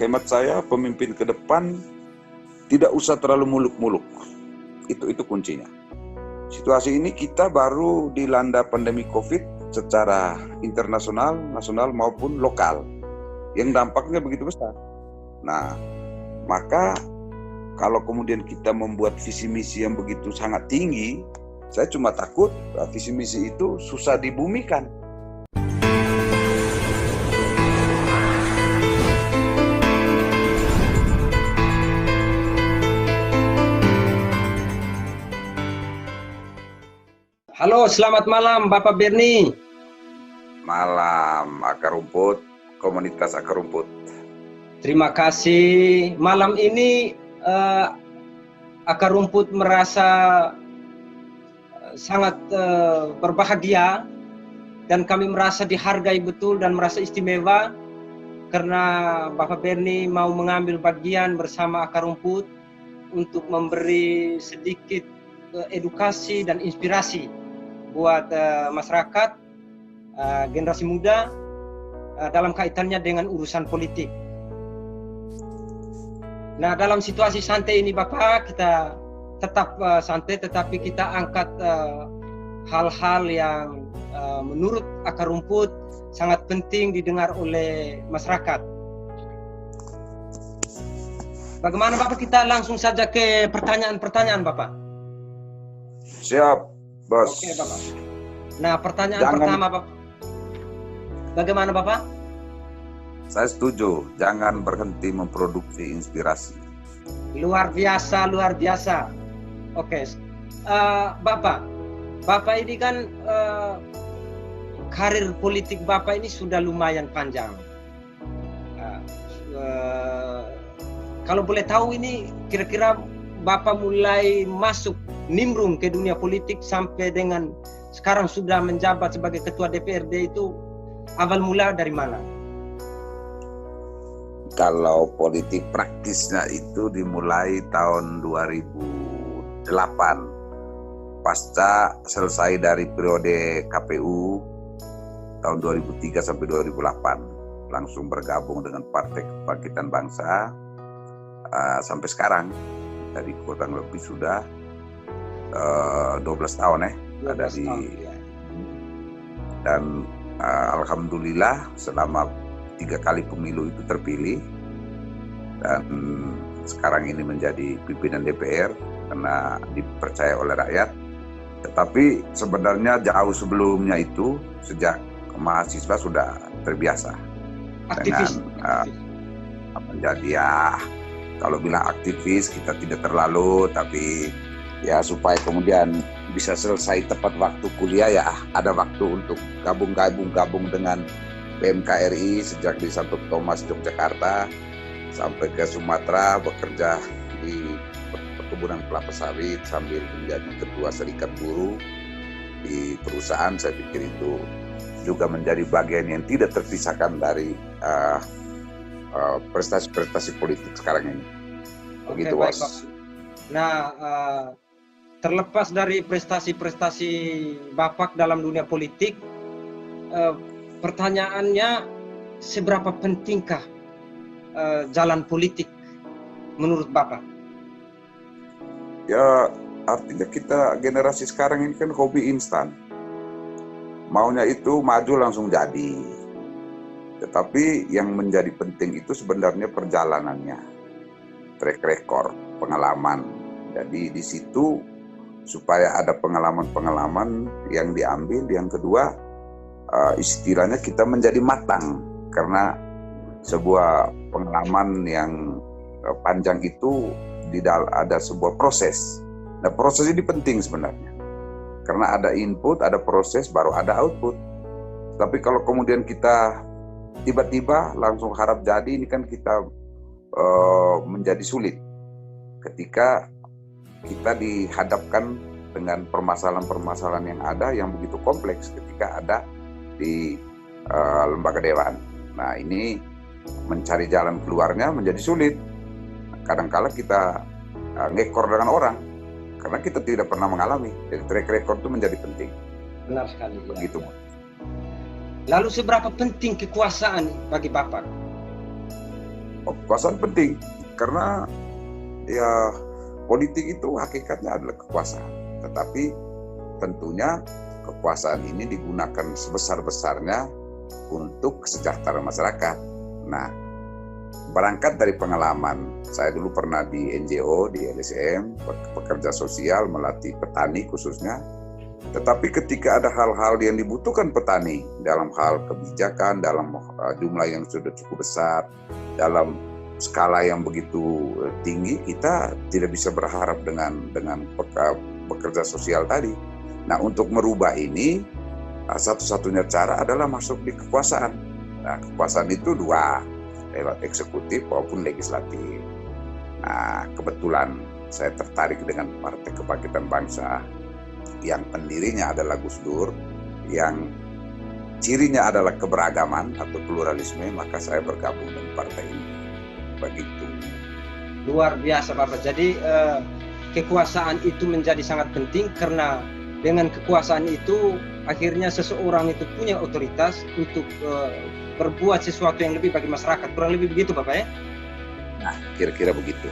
Hemat saya pemimpin ke depan tidak usah terlalu muluk-muluk. Itu kuncinya. Situasi ini kita baru dilanda pandemi COVID secara internasional, nasional maupun lokal, yang dampaknya begitu besar. Nah, maka kalau kemudian kita membuat visi misi yang begitu sangat tinggi, saya cuma takut visi misi itu susah dibumikan. Halo, selamat malam Bapak Berni. Malam Akar Rumput, komunitas Akar Rumput. Terima kasih. Malam ini Akar Rumput merasa sangat berbahagia dan kami merasa dihargai betul dan merasa istimewa karena Bapak Berni mau mengambil bagian bersama Akar Rumput untuk memberi sedikit edukasi dan inspirasi buat masyarakat, generasi muda dalam kaitannya dengan urusan politik. Nah, dalam situasi santai ini Bapak, kita tetap santai, tetapi kita angkat hal-hal yang menurut Akar Rumput sangat penting didengar oleh masyarakat. Bagaimana Bapak, kita langsung saja ke pertanyaan-pertanyaan Bapak? Siap, Bos. Oke, Bapak. Nah, pertanyaan pertama Bapak. Bagaimana Bapak? Saya setuju, jangan berhenti memproduksi inspirasi. Luar biasa, luar biasa. Oke, Bapak ini kan karir politik Bapak ini sudah lumayan panjang. Kalau boleh tahu ini kira-kira Bapak mulai masuk nimbrung ke dunia politik sampai dengan sekarang sudah menjabat sebagai ketua DPRD itu awal mula dari mana? Kalau politik praktisnya itu dimulai tahun 2008 pasca selesai dari periode KPU tahun 2003 sampai 2008, langsung bergabung dengan Partai Kebangkitan Bangsa sampai sekarang. Jadi kurang lebih sudah 12 tahun ada di tahun, ya. Dan alhamdulillah selama 3 kali pemilu itu terpilih dan sekarang ini menjadi pimpinan DPR karena dipercaya oleh rakyat. Tetapi sebenarnya jauh sebelumnya itu sejak mahasiswa sudah terbiasa aktivis. Dengan menjadi kalau bilang aktivis kita tidak terlalu, tapi ya supaya kemudian bisa selesai tepat waktu kuliah, ya ada waktu untuk gabung dengan PMKRI sejak di Santo Thomas Yogyakarta sampai ke Sumatera, bekerja di perkebunan kelapa sawit sambil menjadi ketua serikat buruh di perusahaan. Saya pikir itu juga menjadi bagian yang tidak terpisahkan dari prestasi-prestasi politik sekarang ini. Begitu, Bos. Nah, terlepas dari prestasi-prestasi Bapak dalam dunia politik, pertanyaannya seberapa pentingkah jalan politik menurut Bapak? Ya, artinya kita generasi sekarang ini kan hobi instan. Maunya itu maju langsung jadi. Tetapi yang menjadi penting itu sebenarnya perjalanannya, track record, pengalaman. Jadi di situ supaya ada pengalaman-pengalaman yang diambil. Yang kedua, istilahnya kita menjadi matang karena sebuah pengalaman yang panjang itu ada sebuah proses. Nah, proses ini penting sebenarnya karena ada input, ada proses, baru ada output. Tapi kalau kemudian kita tiba-tiba langsung harap jadi, ini kan kita menjadi sulit ketika kita dihadapkan dengan permasalahan-permasalahan yang ada yang begitu kompleks ketika ada di lembaga dewan. Nah, ini mencari jalan keluarnya menjadi sulit. Kadang-kala kita ngekor dengan orang karena kita tidak pernah mengalami. Jadi track record itu menjadi penting. Benar sekali. Begitu. Ya. Lalu seberapa penting kekuasaan bagi Bapak? Kekuasaan penting karena ya politik itu hakikatnya adalah kekuasaan. Tetapi tentunya kekuasaan ini digunakan sebesar-besarnya untuk kesejahteraan masyarakat. Nah, berangkat dari pengalaman, saya dulu pernah di NGO, di LSM, pekerja sosial, melatih petani khususnya. Tetapi ketika ada hal-hal yang dibutuhkan petani dalam hal kebijakan, dalam jumlah yang sudah cukup besar, dalam skala yang begitu tinggi, kita tidak bisa berharap dengan pekerja sosial tadi. Nah, untuk merubah ini, satu-satunya cara adalah masuk di kekuasaan. Nah, kekuasaan itu dua, lewat eksekutif maupun legislatif. Nah, kebetulan saya tertarik dengan Partai Kebangkitan Bangsa yang pendirinya adalah Gus Dur, yang cirinya adalah keberagaman atau pluralisme, maka saya bergabung dengan partai ini. Begitu. Luar biasa Bapak. Jadi kekuasaan itu menjadi sangat penting karena dengan kekuasaan itu akhirnya seseorang itu punya otoritas untuk berbuat sesuatu yang lebih bagi masyarakat. Kurang lebih begitu Bapak ya? Nah, kira-kira begitu.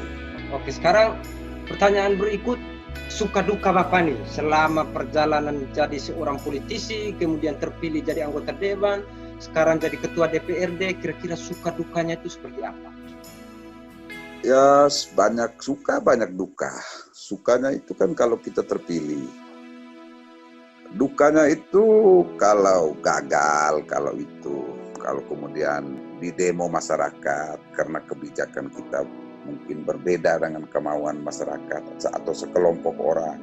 Oke, sekarang pertanyaan berikut, suka duka Bapak nih selama perjalanan jadi seorang politisi, kemudian terpilih jadi anggota dewan, sekarang jadi ketua DPRD, kira-kira suka dukanya itu seperti apa? Ya, banyak suka, banyak duka. Sukanya itu kan kalau kita terpilih. Dukanya itu kalau gagal, kalau kemudian di demo masyarakat karena kebijakan kita mungkin berbeda dengan kemauan masyarakat atau sekelompok orang,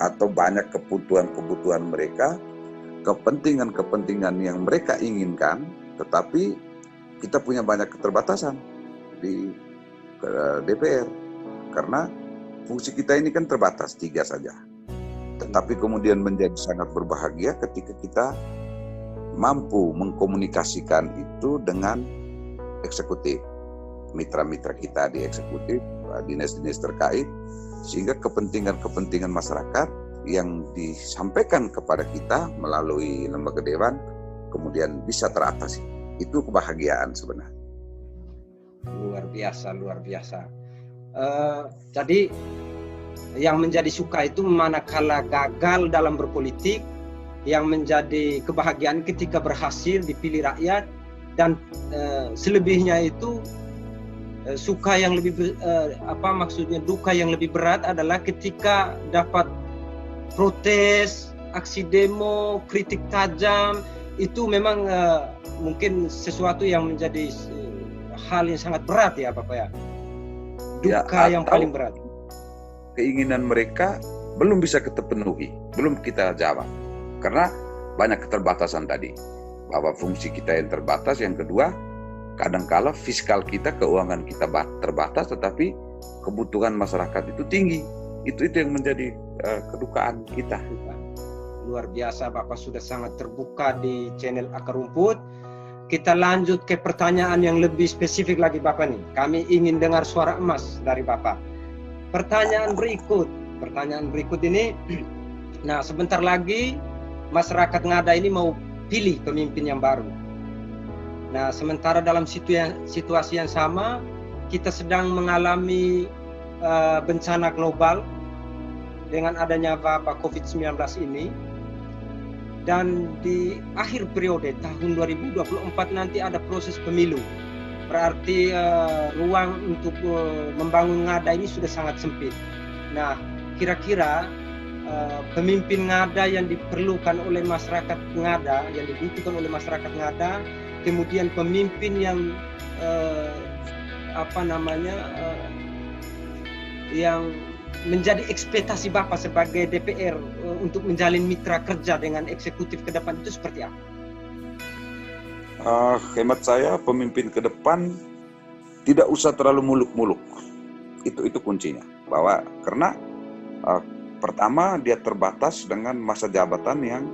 atau banyak kebutuhan mereka, kepentingan yang mereka inginkan, tetapi kita punya banyak keterbatasan di DPR karena fungsi kita ini kan terbatas 3 saja. Tetapi kemudian menjadi sangat berbahagia ketika kita mampu mengkomunikasikan itu dengan eksekutif, mitra-mitra kita di eksekutif, dinas-dinas terkait, sehingga kepentingan masyarakat yang disampaikan kepada kita melalui lembaga dewan kemudian bisa teratasi. Itu kebahagiaan sebenarnya. Luar biasa. Jadi yang menjadi suka itu manakala gagal dalam berpolitik, yang menjadi kebahagiaan ketika berhasil dipilih rakyat, dan selebihnya itu suka yang lebih duka yang lebih berat adalah ketika dapat protes, aksi demo, kritik tajam. Itu memang mungkin sesuatu yang menjadi hal yang sangat berat ya Bapak ya. Duka yang paling berat. Keinginan mereka belum bisa kita penuhi, belum kita jawab. Karena banyak keterbatasan tadi. Bahwa fungsi kita yang terbatas, yang kedua, kadangkala fiskal kita, keuangan kita terbatas, tetapi kebutuhan masyarakat itu tinggi. Itu yang menjadi kedukaan kita. Luar biasa, Bapak sudah sangat terbuka di channel Akar Rumput. Kita lanjut ke pertanyaan yang lebih spesifik lagi Bapak nih. Kami ingin dengar suara emas dari Bapak. Pertanyaan berikut ini, nah sebentar lagi masyarakat Ngada ini mau pilih pemimpin yang baru. Nah sementara dalam situasi yang sama, kita sedang mengalami bencana global dengan adanya wabah COVID-19 ini. Dan di akhir periode tahun 2024 nanti ada proses pemilu. Berarti ruang untuk membangun Ngada ini sudah sangat sempit. Nah, kira-kira pemimpin Ngada yang diperlukan oleh masyarakat Ngada, yang dibutuhkan oleh masyarakat Ngada, kemudian pemimpin yang yang menjadi ekspektasi Bapak sebagai DPR untuk menjalin mitra kerja dengan eksekutif ke depan itu seperti apa? Hemat saya pemimpin ke depan tidak usah terlalu muluk-muluk. Itu kuncinya. Karena pertama dia terbatas dengan masa jabatan yang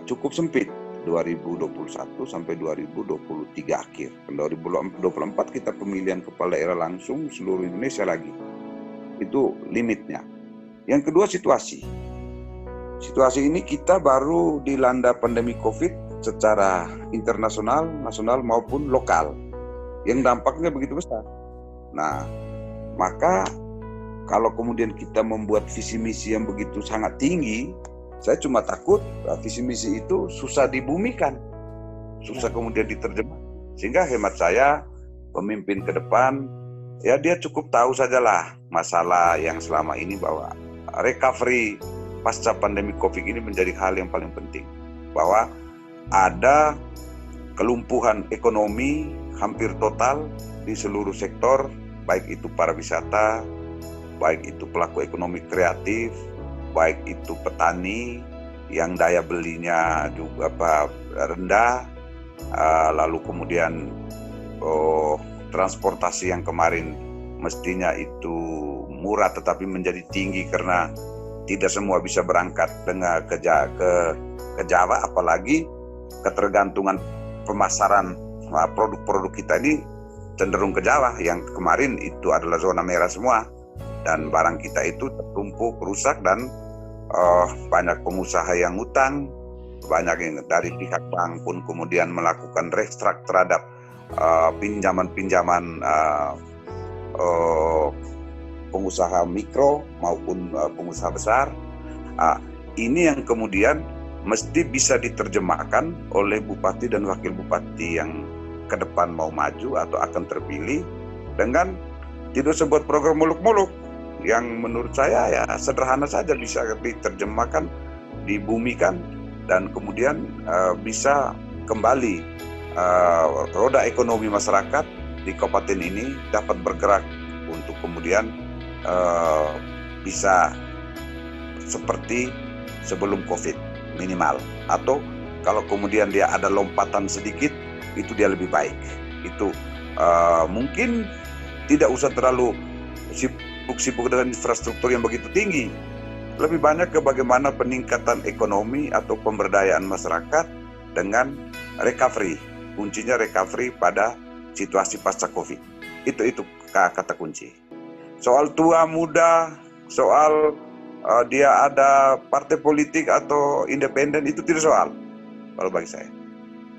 cukup sempit, 2021 sampai 2023 akhir. 2024 kita pemilihan kepala daerah langsung seluruh Indonesia lagi. Itu limitnya. Yang kedua situasi. Situasi ini kita baru dilanda pandemi COVID secara internasional, nasional maupun lokal. yang dampaknya begitu besar. Nah, maka kalau kemudian kita membuat visi misi yang begitu sangat tinggi, saya cuma takut visi misi itu susah dibumikan, susah kemudian diterjemah. Sehingga hemat saya, pemimpin ke depan, ya dia cukup tahu sajalah masalah yang selama ini, bahwa recovery pasca pandemi COVID ini menjadi hal yang paling penting. Bahwa ada kelumpuhan ekonomi hampir total di seluruh sektor, baik itu pariwisata, baik itu pelaku ekonomi kreatif, baik itu petani yang daya belinya juga rendah, lalu kemudian transportasi yang kemarin mestinya itu murah tetapi menjadi tinggi karena tidak semua bisa berangkat dengan ke Jawa, apalagi ketergantungan pemasaran produk-produk kita ini cenderung ke Jawa, yang kemarin itu adalah zona merah semua, dan barang kita itu tertumpuk, rusak, dan banyak pengusaha yang utang, banyak yang dari pihak bank pun kemudian melakukan restruct terhadap pinjaman-pinjaman pengusaha mikro maupun pengusaha besar. Ini yang kemudian mesti bisa diterjemahkan oleh bupati dan wakil bupati yang ke depan mau maju atau akan terpilih, dengan tidak sebuah program muluk-muluk yang menurut saya ya sederhana saja bisa diterjemahkan, dibumikan, dan kemudian bisa kembali roda ekonomi masyarakat di kabupaten ini dapat bergerak untuk kemudian bisa seperti sebelum COVID minimal, atau kalau kemudian dia ada lompatan sedikit itu dia lebih baik. Itu mungkin tidak usah terlalu sibuk dengan infrastruktur yang begitu tinggi, lebih banyak ke bagaimana peningkatan ekonomi atau pemberdayaan masyarakat dengan recovery. Kuncinya recovery pada situasi pasca COVID. Itu kata kunci. Soal tua muda, soal dia ada partai politik atau independen, itu tidak soal kalau bagi saya.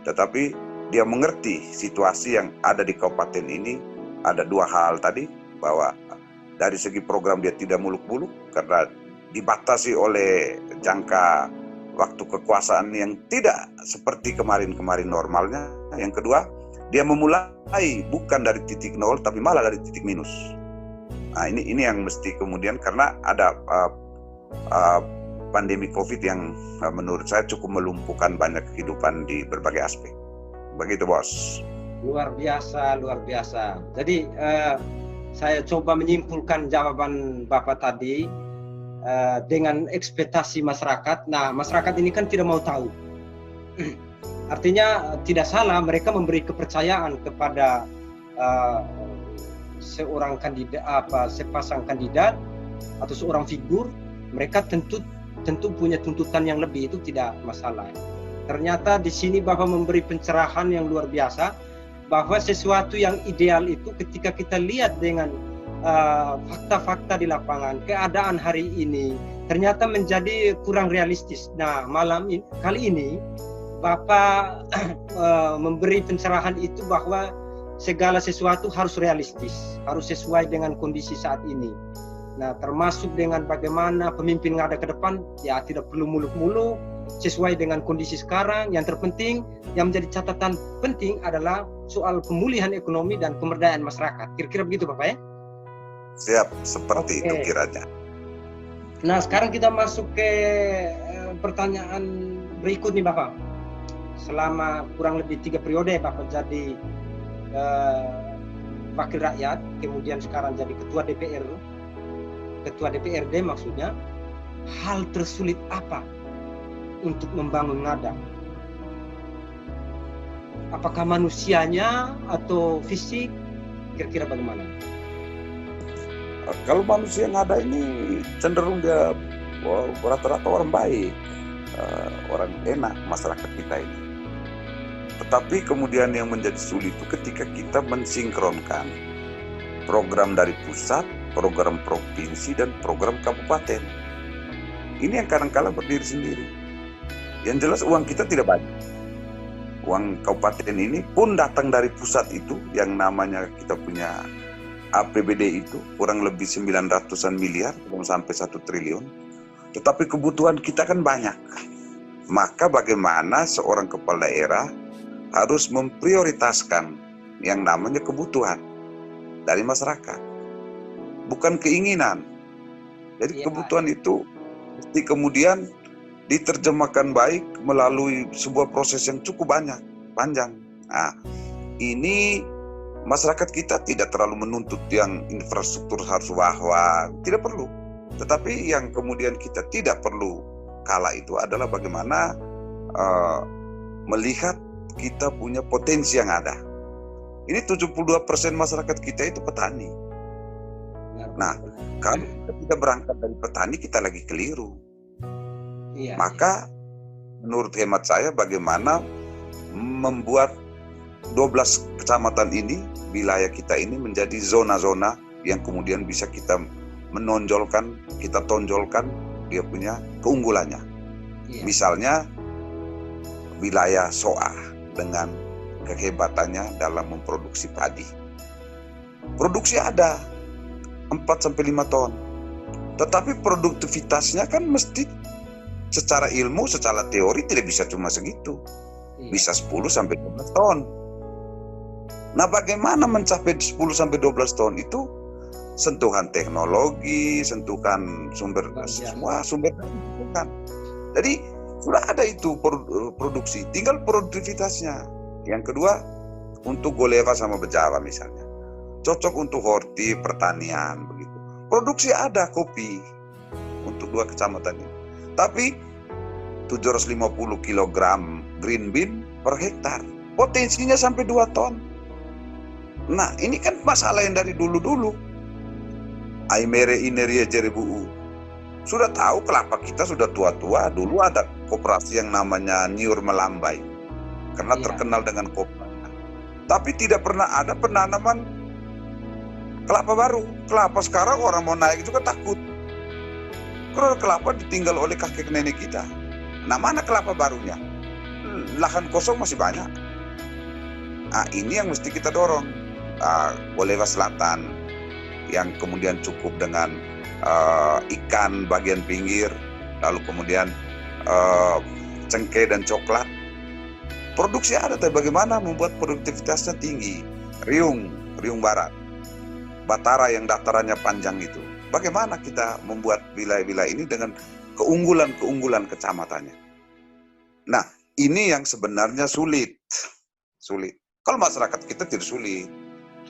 Tetapi dia mengerti situasi yang ada di kabupaten ini. Ada dua hal tadi, bahwa dari segi program dia tidak muluk-muluk karena dibatasi oleh jangka waktu kekuasaan yang tidak seperti kemarin-kemarin normalnya. Yang kedua, dia memulai bukan dari titik nol tapi malah dari titik minus. Nah, ini yang mesti kemudian, karena ada pandemi COVID yang menurut saya cukup melumpuhkan banyak kehidupan di berbagai aspek. Begitu, Bos. Luar biasa, luar biasa. Jadi saya coba menyimpulkan jawaban Bapak tadi dengan ekspektasi masyarakat. Nah, masyarakat ini kan tidak mau tahu. Artinya tidak salah mereka memberi kepercayaan kepada seorang kandidat, sepasang kandidat atau seorang figur. Mereka tentu punya tuntutan yang lebih, itu tidak masalah. Ternyata di sini Bapak memberi pencerahan yang luar biasa, bahwa sesuatu yang ideal itu ketika kita lihat dengan fakta-fakta di lapangan, keadaan hari ini ternyata menjadi kurang realistis. Nah, kali ini Bapak memberi pencerahan itu bahwa segala sesuatu harus realistis, harus sesuai dengan kondisi saat ini. Nah, termasuk dengan bagaimana pemimpin yang ada ke depan, ya tidak perlu muluk-muluk, sesuai dengan kondisi sekarang. Yang terpenting, yang menjadi catatan penting adalah soal pemulihan ekonomi dan pemberdayaan masyarakat. Kira-kira begitu, Bapak ya? Siap, seperti itu kiranya. Nah, sekarang kita masuk ke pertanyaan berikut nih, Bapak. Selama kurang lebih 3 periode Bapak jadi wakil rakyat, kemudian sekarang jadi ketua DPRD maksudnya, hal tersulit apa untuk membangun Ngada? Apakah manusianya atau fisik? Kira-kira bagaimana? Kalau manusia Ngada ini cenderung dia rata-rata orang baik, orang enak masyarakat kita ini. Tetapi kemudian yang menjadi sulit itu ketika kita mensinkronkan program dari pusat, program provinsi, dan program kabupaten. Ini yang kadang-kala berdiri sendiri. Yang jelas uang kita tidak banyak. uang kabupaten ini pun datang dari pusat itu yang namanya kita punya APBD itu kurang lebih 900-an miliar, belum sampai 1 triliun. Tetapi kebutuhan kita kan banyak. Maka bagaimana seorang kepala daerah harus memprioritaskan yang namanya kebutuhan dari masyarakat, bukan keinginan. Jadi kebutuhan itu mesti kemudian diterjemahkan baik melalui sebuah proses yang cukup panjang. Nah, ini masyarakat kita tidak terlalu menuntut yang infrastruktur harus wah-wah, tidak perlu. Tetapi yang kemudian kita tidak perlu kala itu adalah bagaimana melihat kita punya potensi yang ada. Ini 72% masyarakat kita itu petani. Nah, kalau kita tidak berangkat dari petani, kita lagi keliru. Maka menurut hemat saya bagaimana membuat 12 kecamatan ini, wilayah kita ini menjadi zona-zona yang kemudian bisa kita menonjolkan, kita tonjolkan dia punya keunggulannya. Misalnya wilayah Soa dengan kehebatannya dalam memproduksi padi. Produksi ada 4-5 ton. Tetapi produktivitasnya kan mesti secara ilmu, secara teori tidak bisa cuma segitu. Bisa 10-12 ton. Nah, bagaimana mencapai 10-12 ton itu? Sentuhan teknologi, sentuhan semua sumber daya. Jadi sudah ada itu produksi, tinggal produktivitasnya. Yang kedua, untuk Golewa sama Bejawa misalnya, cocok untuk horti, pertanian begitu. Produksi ada kopi untuk 2 kecamatan ini. Tapi 750 kg green bean per hektar, potensinya sampai 2 ton. Nah, ini kan masalah yang dari dulu-dulu. Aimere ineria jerebu. Sudah tahu kelapa kita sudah tua-tua, dulu ada koperasi yang namanya Nyur Melambai. Karena terkenal dengan koperasi. Tapi tidak pernah ada penanaman kelapa baru. Kelapa sekarang orang mau naik juga takut. Karena kelapa ditinggal oleh kakek nenek kita. Nah, mana kelapa barunya? Lahan kosong masih banyak. Nah, ini yang mesti kita dorong. Golewa Selatan yang kemudian cukup dengan ikan bagian pinggir, lalu kemudian cengkeh dan coklat. Produksi ada, tapi bagaimana membuat produktivitasnya tinggi? Riung Barat, Batara yang datarannya panjang itu. Bagaimana kita membuat wilayah-wilayah ini dengan keunggulan kecamatannya? Nah, ini yang sebenarnya sulit. Kalau masyarakat kita tidak sulit.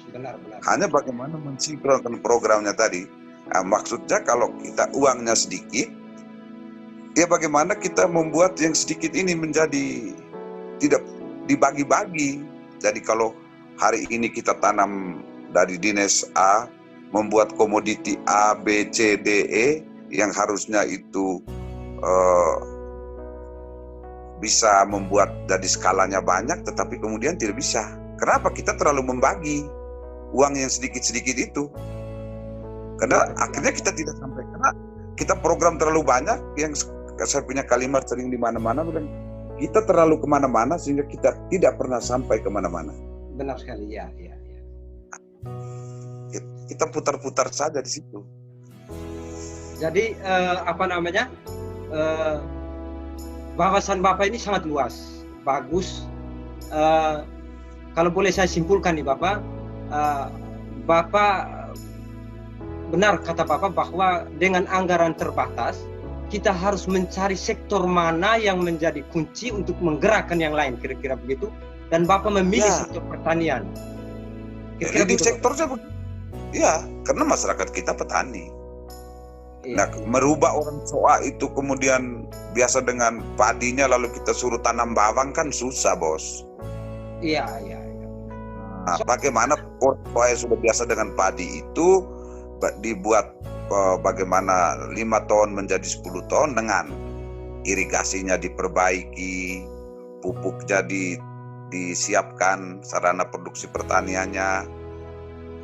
Benar. Hanya bagaimana mensinkronkan programnya tadi. Nah, maksudnya kalau kita uangnya sedikit, ya bagaimana kita membuat yang sedikit ini menjadi tidak dibagi-bagi. Jadi kalau hari ini kita tanam dari dinas A, membuat komoditi A, B, C, D, E, yang harusnya itu bisa membuat jadi skalanya banyak, tetapi kemudian tidak bisa. Kenapa? Kita terlalu membagi uang yang sedikit-sedikit itu. Karena akhirnya kita tidak sampai, karena kita program terlalu banyak. Yang saya punya kalimat sering di mana-mana bilang, kita terlalu kemana-mana sehingga kita tidak pernah sampai kemana-mana. Benar sekali, ya. Kita putar-putar saja di situ. Jadi bahasan Bapak ini sangat luas, bagus. Kalau boleh saya simpulkan nih Bapak, Bapak benar kata Bapak bahwa dengan anggaran terbatas kita harus mencari sektor mana yang menjadi kunci untuk menggerakkan yang lain, kira-kira begitu. Dan Bapak memilih sektor pertanian. Leading sektornya ya, karena masyarakat kita petani. Nah, merubah orang Soa itu kemudian biasa dengan padinya lalu kita suruh tanam bawang kan susah, Bos. Iya. Nah, bagaimana orang Soa yang sudah biasa dengan padi itu dibuat bagaimana 5 ton menjadi 10 ton dengan irigasinya diperbaiki, pupuk jadi disiapkan, sarana produksi pertaniannya,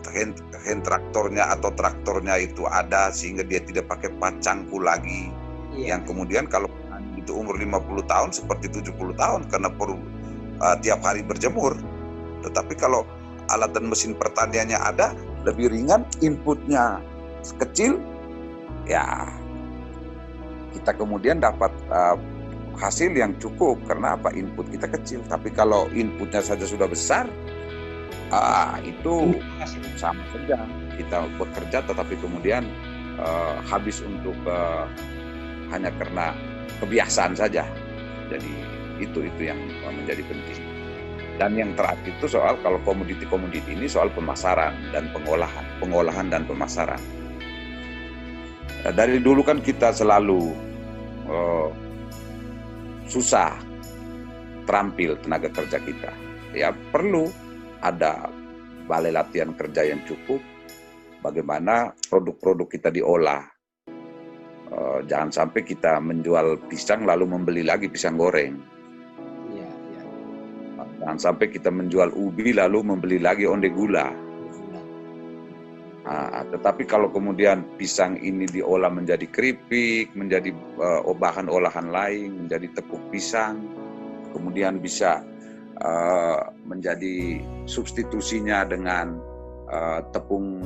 hand traktornya atau traktornya itu ada sehingga dia tidak pakai pacangku lagi. Yang kemudian kalau itu umur 50 tahun seperti 70 tahun karena tiap hari berjemur. Tetapi kalau alat dan mesin pertaniannya ada, lebih ringan, inputnya kecil, ya kita kemudian dapat hasil yang cukup. Karena apa? Input kita kecil. Tapi kalau inputnya saja sudah besar, itu sama saja kita bekerja, tetapi kemudian habis untuk hanya karena kebiasaan saja. Jadi itu yang menjadi penting. Dan yang terakhir itu soal kalau komoditi ini soal pemasaran dan pengolahan dan pemasaran. Dari dulu kan kita selalu susah terampil tenaga kerja kita. Ya perlu ada balai latihan kerja yang cukup. Bagaimana produk-produk kita diolah. Jangan sampai kita menjual pisang lalu membeli lagi pisang goreng. Jangan sampai kita menjual ubi lalu membeli lagi onde gula. Tetapi kalau kemudian pisang ini diolah menjadi keripik, menjadi bahan olahan lain, menjadi tepung pisang, kemudian bisa menjadi substitusinya dengan tepung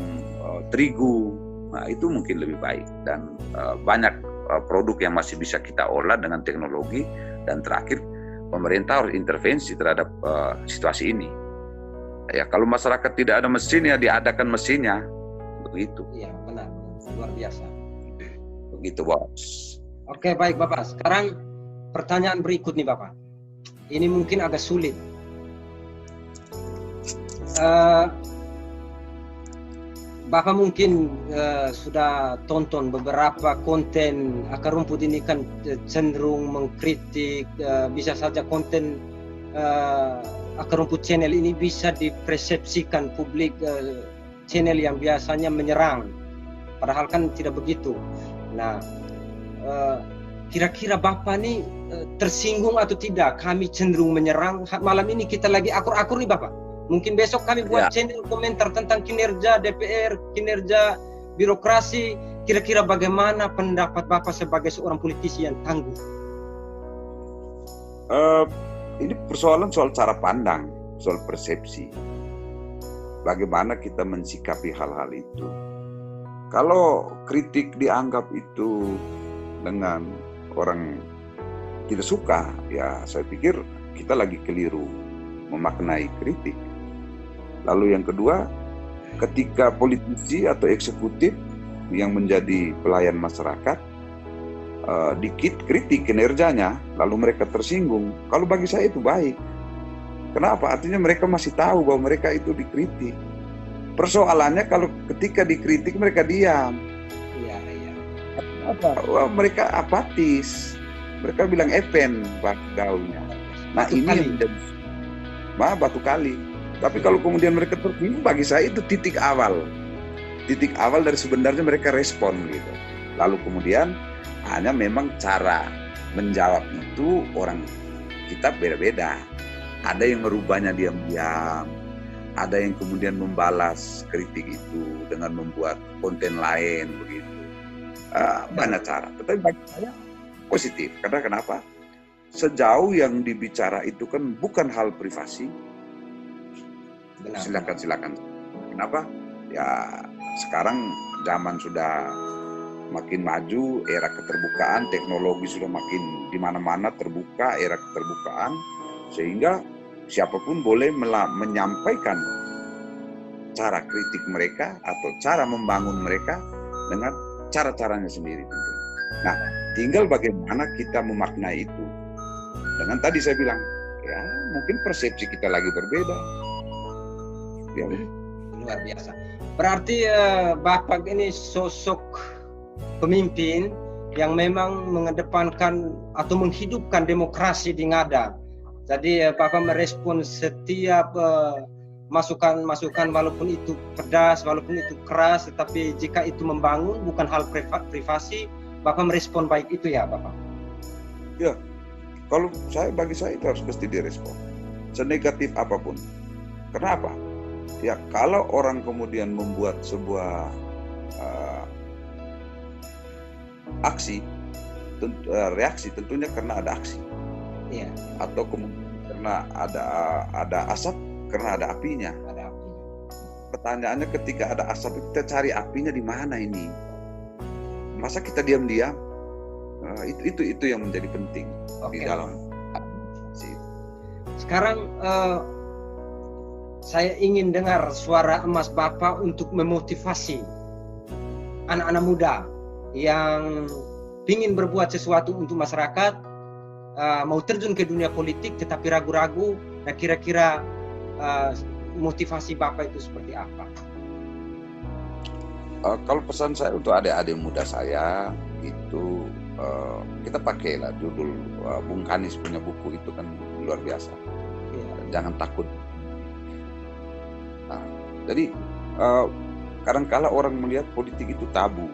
terigu, itu mungkin lebih baik. Dan banyak produk yang masih bisa kita olah dengan teknologi. Dan terakhir, pemerintah harus intervensi terhadap situasi ini. Ya, kalau masyarakat tidak ada mesin, ya diadakan mesinnya. Begitu. Iya, benar. Luar biasa. Begitu, Bos. Oke, baik Bapak. Sekarang pertanyaan berikut nih Bapak. Ini mungkin agak sulit. Bapak mungkin sudah tonton beberapa konten Akar Rumput ini kan cenderung mengkritik, bisa saja konten Akar Rumput channel ini bisa dipersepsikan publik channel yang biasanya menyerang, padahal kan tidak begitu. Nah, kira-kira Bapak nih tersinggung atau tidak? Kami cenderung menyerang. Malam ini kita lagi akur-akur nih Bapak. Mungkin besok kami buat channel komentar tentang kinerja DPR, kinerja birokrasi. Kira-kira bagaimana pendapat Bapak sebagai seorang politisi yang tangguh? Ini persoalan soal cara pandang, soal persepsi. Bagaimana kita mensikapi hal-hal itu. Kalau kritik dianggap itu dengan orang tidak suka, ya saya pikir kita lagi keliru memaknai kritik. Lalu yang kedua, ketika politisi atau eksekutif yang menjadi pelayan masyarakat dikit kritik kinerjanya, lalu mereka tersinggung. Kalau bagi saya itu baik. Kenapa? Artinya mereka masih tahu bahwa mereka itu dikritik. Persoalannya kalau ketika dikritik mereka diam. Iya. Apa? Wah, mereka apatis. Mereka bilang epen gaulnya. Nah, ini yang menjadi batu kali. Tapi kalau kemudian mereka tersinggung, bagi saya itu titik awal dari sebenarnya mereka respon gitu. Lalu kemudian hanya memang cara menjawab itu orang kita beda-beda. Ada yang merubahnya diam-diam, ada yang kemudian membalas kritik itu dengan membuat konten lain begitu. Banyak cara, tetapi bagi saya positif. Karena kenapa? Sejauh yang dibicara itu kan bukan hal privasi. Silakan. Kenapa? Ya sekarang zaman sudah makin maju, era keterbukaan, teknologi sudah makin di mana-mana terbuka, era keterbukaan, sehingga siapapun boleh menyampaikan cara kritik mereka atau cara membangun mereka dengan cara-caranya sendiri tentu. Nah, tinggal bagaimana kita memaknai itu. Dengan tadi saya bilang, ya mungkin persepsi kita lagi berbeda. Ya, luar biasa. Berarti Bapak ini sosok pemimpin yang memang mengedepankan atau menghidupkan demokrasi di Ngada. Jadi Bapak merespon setiap masukan-masukan walaupun itu pedas, walaupun itu keras, tetapi jika itu membangun bukan hal privasi, Bapak merespon baik itu ya Bapak? Ya, kalau bagi saya itu harus mesti direspon, senegatif apapun. Kenapa? Ya kalau orang kemudian membuat sebuah reaksi tentunya karena ada aksi. Iya. Atau kemudian karena ada asap, karena ada apinya. Ada api. Pertanyaannya, ketika ada asap kita cari apinya di mana ini? Masa kita diam-diam? Itu yang menjadi penting di Oke. dalam. Sekarang saya ingin dengar suara emas Bapak untuk memotivasi anak-anak muda yang ingin berbuat sesuatu untuk masyarakat, mau terjun ke dunia politik tetapi ragu-ragu. Nah, kira-kira motivasi Bapak itu seperti apa? Kalau pesan saya untuk adik-adik muda saya itu, kita pakailah judul Bung Kanis punya buku itu kan luar biasa. Jangan takut. Nah, jadi kadangkala orang melihat politik itu tabu,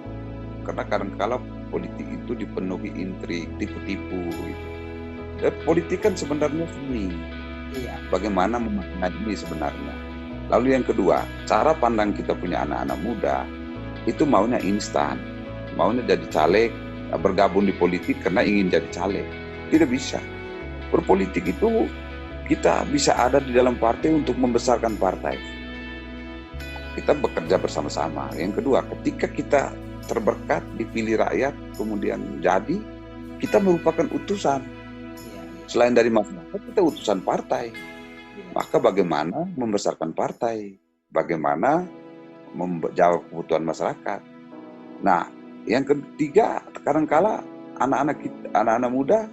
karena kadangkala politik itu dipenuhi intrik, tipu-tipu. Gitu. Dan politik kan sebenarnya seni. Iya. Bagaimana memaknai ini sebenarnya. Lalu yang kedua, cara pandang kita punya anak-anak muda itu maunya instan, maunya jadi caleg, bergabung di politik karena ingin jadi caleg. Tidak bisa. Berpolitik itu kita bisa ada di dalam partai untuk membesarkan partai. Kita bekerja bersama-sama. Yang kedua, ketika kita terberkat, dipilih rakyat, kemudian jadi, kita merupakan utusan. Selain dari masyarakat, kita utusan partai. Maka bagaimana membesarkan partai? Bagaimana menjawab kebutuhan masyarakat? Nah, yang ketiga, kadangkala anak-anak muda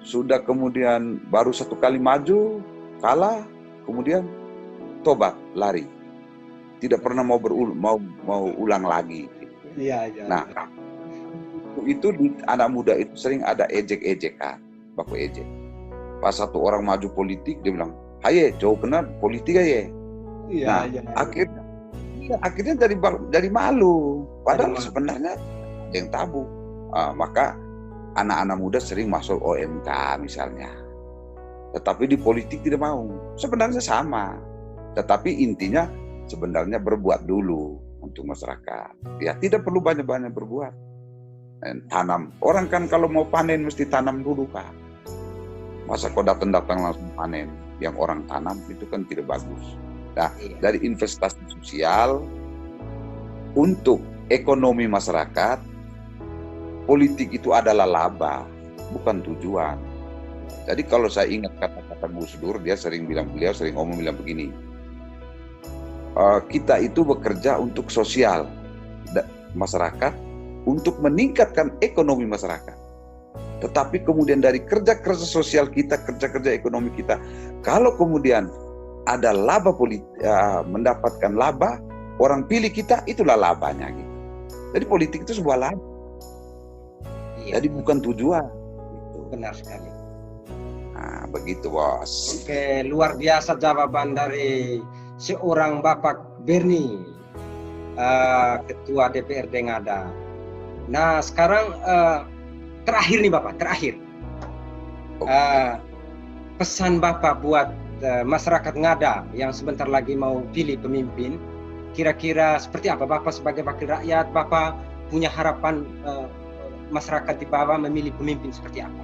sudah kemudian baru satu kali maju, kalah, kemudian tobat, lari. Tidak pernah mau ulang lagi. Iya. Nah, itu di anak muda itu sering ada ejek-ejekan, baku ejek. Pas satu orang maju politik, dia bilang, "Haye, jauh kena politik aja." Nah, akhirnya jadi malu. Padahal sebenarnya ada yang tabu. Maka anak-anak muda sering masuk OMK misalnya. Tetapi di politik tidak mau. Sebenarnya sama. Tetapi intinya sebenarnya berbuat dulu untuk masyarakat. Ya, tidak perlu banyak-banyak berbuat. Dan tanam. Orang kan kalau mau panen mesti tanam dulu, Kak. Masa kok datang langsung panen. Yang orang tanam itu kan tidak bagus. Nah, dari investasi sosial untuk ekonomi masyarakat, politik itu adalah laba, bukan tujuan. Jadi kalau saya ingat kata-kata Gus Dur, beliau sering ngomong begini, kita itu bekerja untuk sosial masyarakat, untuk meningkatkan ekonomi masyarakat. Tetapi kemudian dari kerja-kerja sosial kita, kerja-kerja ekonomi kita, kalau kemudian ada laba mendapatkan laba, orang pilih kita, itulah labanya gitu. Jadi politik itu sebuah laba. Jadi bukan tujuan. Gitu. Benar sekali. Nah, begitu, Bos. Oke, luar biasa jawaban dari seorang Bapak Bernie, Ketua DPRD Ngada. Nah, sekarang terakhir nih Bapak, pesan Bapak buat masyarakat Ngada yang sebentar lagi mau pilih pemimpin, kira-kira seperti apa Bapak sebagai wakil rakyat? Bapak punya harapan masyarakat di bawah memilih pemimpin seperti apa?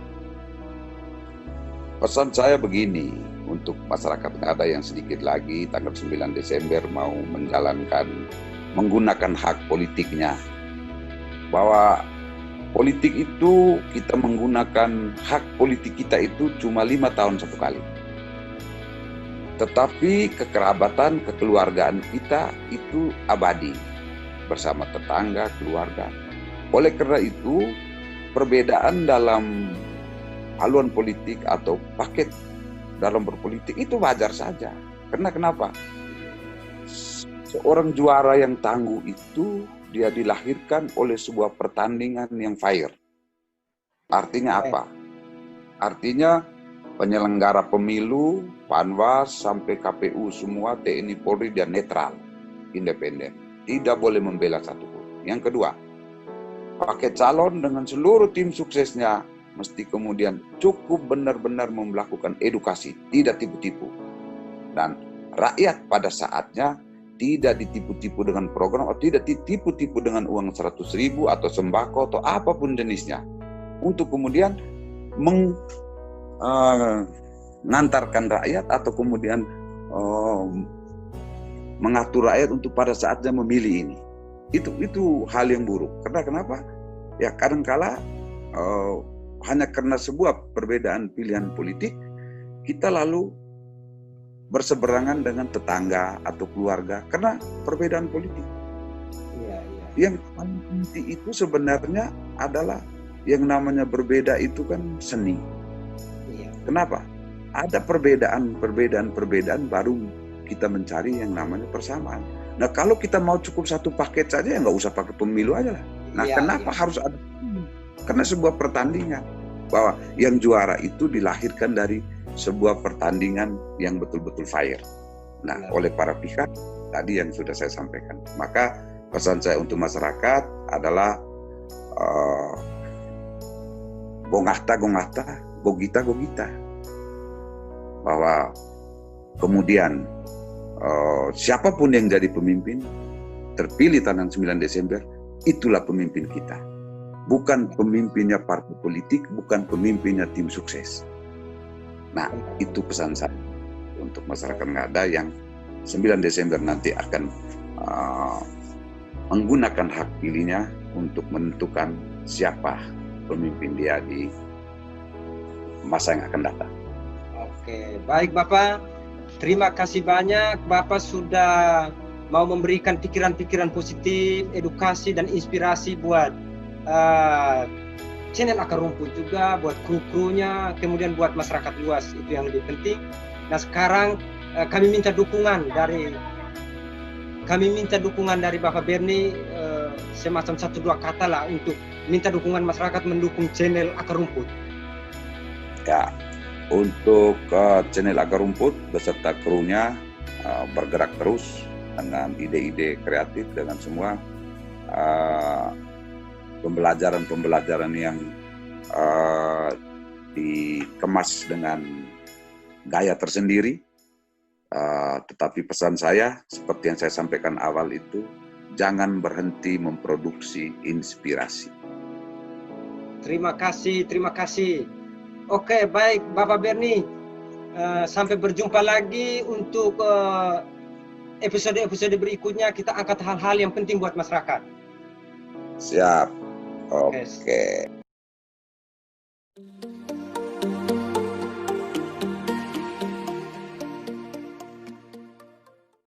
Pesan saya begini, untuk masyarakat Ngada yang sedikit lagi tanggal 9 Desember mau menggunakan hak politiknya, bahwa politik itu kita menggunakan hak politik kita itu cuma 5 tahun satu kali. Tetapi kekerabatan, kekeluargaan kita itu abadi bersama tetangga, keluarga. Oleh karena itu, perbedaan dalam haluan politik atau paket dalam berpolitik itu wajar saja. Karena kenapa? Seorang juara yang tangguh itu dia dilahirkan oleh sebuah pertandingan yang fair. Artinya apa? Artinya penyelenggara pemilu, Panwas sampai KPU semua, TNI Polri dia netral, independen. Tidak boleh membela satupun. Yang kedua, pakai calon dengan seluruh tim suksesnya mesti kemudian cukup benar-benar melakukan edukasi, tidak tipu-tipu. Dan rakyat pada saatnya tidak ditipu-tipu dengan program atau tidak ditipu-tipu dengan uang 100.000 atau sembako atau apapun jenisnya, untuk kemudian mengantarkan rakyat atau kemudian mengatur rakyat untuk pada saatnya memilih ini. Itu hal yang buruk. Karena kenapa? Ya kadangkala hanya karena sebuah perbedaan pilihan politik kita lalu berseberangan dengan tetangga atau keluarga karena perbedaan politik. Yang paling penting itu sebenarnya adalah yang namanya berbeda itu kan seni. Kenapa? Ada perbedaan baru kita mencari yang namanya persamaan. Nah kalau kita mau cukup satu paket saja ya nggak usah pakai pemilu aja lah. Nah kenapa harus ada? Karena sebuah pertandingan bahwa yang juara itu dilahirkan dari sebuah pertandingan yang betul-betul fair. Nah oleh para pihak tadi yang sudah saya sampaikan. Maka pesan saya untuk masyarakat adalah gongahta, gogita. Bahwa kemudian siapapun yang jadi pemimpin, terpilih tanggal 9 Desember, itulah pemimpin kita. Bukan pemimpinnya partai politik, bukan pemimpinnya tim sukses. Nah, itu pesan saya untuk masyarakat Ngada yang 9 Desember nanti akan menggunakan hak pilihnya untuk menentukan siapa pemimpin dia di masa yang akan datang. Oke, baik Bapak. Terima kasih banyak. Bapak sudah mau memberikan pikiran-pikiran positif, edukasi dan inspirasi buat channel Akar Rumput juga, buat kru-krunya, kemudian buat masyarakat luas. Itu yang lebih penting. Nah sekarang kami minta dukungan dari Bapak Berni, semacam 1-2 kata lah untuk minta dukungan masyarakat mendukung channel Akar Rumput. Ya, untuk channel Akar Rumput beserta krunya bergerak terus dengan ide-ide kreatif, dengan semua pembelajaran yang dikemas dengan gaya tersendiri. Tetapi pesan saya, seperti yang saya sampaikan awal itu, jangan berhenti memproduksi inspirasi. Terima kasih. Oke, baik Bapak Berni. Sampai berjumpa lagi untuk episode-episode berikutnya. Kita angkat hal-hal yang penting buat masyarakat. Siap. Oke.